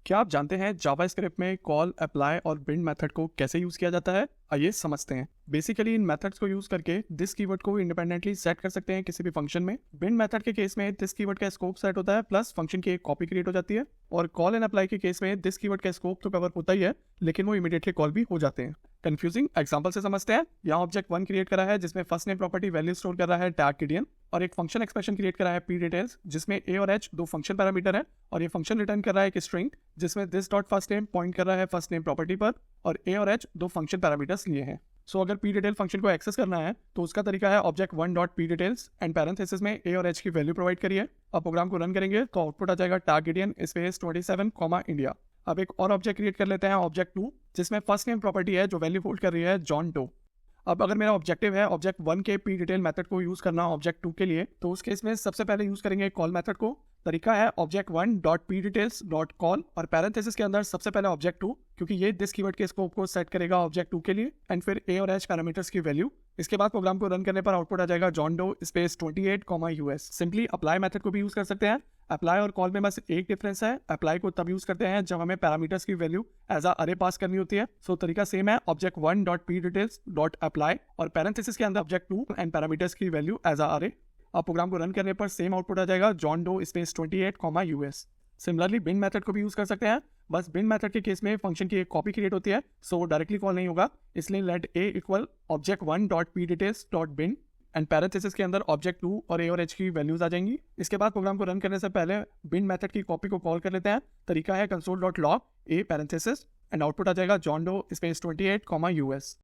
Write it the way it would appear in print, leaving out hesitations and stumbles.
क्या आप जानते हैं जावास्क्रिप्ट में कॉल, अप्लाई और बिल्ड मेथड को कैसे यूज किया जाता है? आइए समझते हैं। बेसिकली इन मेथड्स को यूज करके दिस कीवर्ड को इंडिपेंडेंटली सेट कर सकते हैं किसी भी फंक्शन में। बिल्ड मेथड के केस में दिस कीवर्ड का स्कोप सेट होता है प्लस फंक्शन की एक कॉपी क्रिएट हो जाती है। और कॉल एंड अप्लाई के केस में दिस कीवर्ड का स्कोप तो कवर होता ही है, लेकिन वो इमीडिएटली कॉल भी हो जाते हैं। कंफ्यूजिंग एग्जांपल से समझते हैं। यहाँ ऑब्जेक्ट 1 क्रिएट करा है जिसमें first name property value store कर रहा है टैग किडियन, और एक फंक्शन एक्सप्रेशन क्रिएट करा है पी डिटेल्स जिसमें ए और एच दो फंक्शन पैरामीटर है, और ये फंक्शन रिटर्न कर रहा है एक स्ट्रिंग जिसमें this dot first name point कर रहा है फर्स्ट नेम प्रॉपर्टी पर, और ए और एच दो फंक्शन पैरामीटर्स लिए हैं। सो अगर पी डिटेल फंक्शन को एक्सेस करना है तो उसका तरीका है object 1 dot p details and parenthesis में ए और एच की वैल्यू प्रोवाइड करिए। अब प्रोग्राम को रन करेंगे तो आउटपुट आ जाएगा टैग किडियन स्पेस 27 इंडिया। अब एक और ऑब्जेक्ट क्रिएट कर लेते हैं ऑब्जेक्ट 2 जिसमें फर्स्ट नेम प्रॉपर्टी है जो वैल्यू होल्ड कर रही है जॉन डो। अब अगर मेरा ऑब्जेक्टिव है ऑब्जेक्ट 1 के पी डिटेल मेथड को यूज करना ऑब्जेक्ट 2 के लिए, तो उस केस में सबसे पहले यूज करेंगे कॉल मेथड को। तरीका है object 1 dot p details dot call और पैरेंथेसिस के अंदर सबसे पहले ऑब्जेक्ट 2, क्योंकि ये दिस कीवर्ड के स्कोप को सेट करेगा ऑब्जेक्ट 2 के लिए, एंड फिर ए और एच पैरामीटर्स की वैल्यू। इसके बाद प्रोग्राम को रन करने पर आउटपुट आ जाएगा John Doe space 28 US. Simply apply method को भी यूज कर सकते हैं। अप्लाई और कॉल में बस एक डिफरेंस है, अप्लाई को तब यूज करते हैं जब हमें पैरामीटर्स की वैल्यू एज अ अरे पास करनी होती है। सो तरीका सेम है, object 1 dot p details dot apply और पैरेंथेसिस के अंदर ऑब्जेक्ट 2 एंड पैरामीटर्स की वैल्यू एज अ अरे। अब प्रोग्राम को रन करने पर सेम आउटपुट आ जाएगा John Doe space 28 US. Similarly bind method को भी यूज कर सकते हैं, बस बिन मेथड के केस में फंक्शन की एक कॉपी क्रिएट होती है, सो डायरेक्टली कॉल नहीं होगा, इसलिए let a equal object 1 dot p details dot bin and parenthesis के अंदर ऑब्जेक्ट 2 और ए और एच की वैल्यूज आ जाएंगी। इसके बाद प्रोग्राम को रन करने से पहले बिन मेथड की कॉपी को कॉल कर लेते हैं। तरीका है console dot log a parenthesis and output आ जाएगा जॉन डो स्पेस 28 यूएस।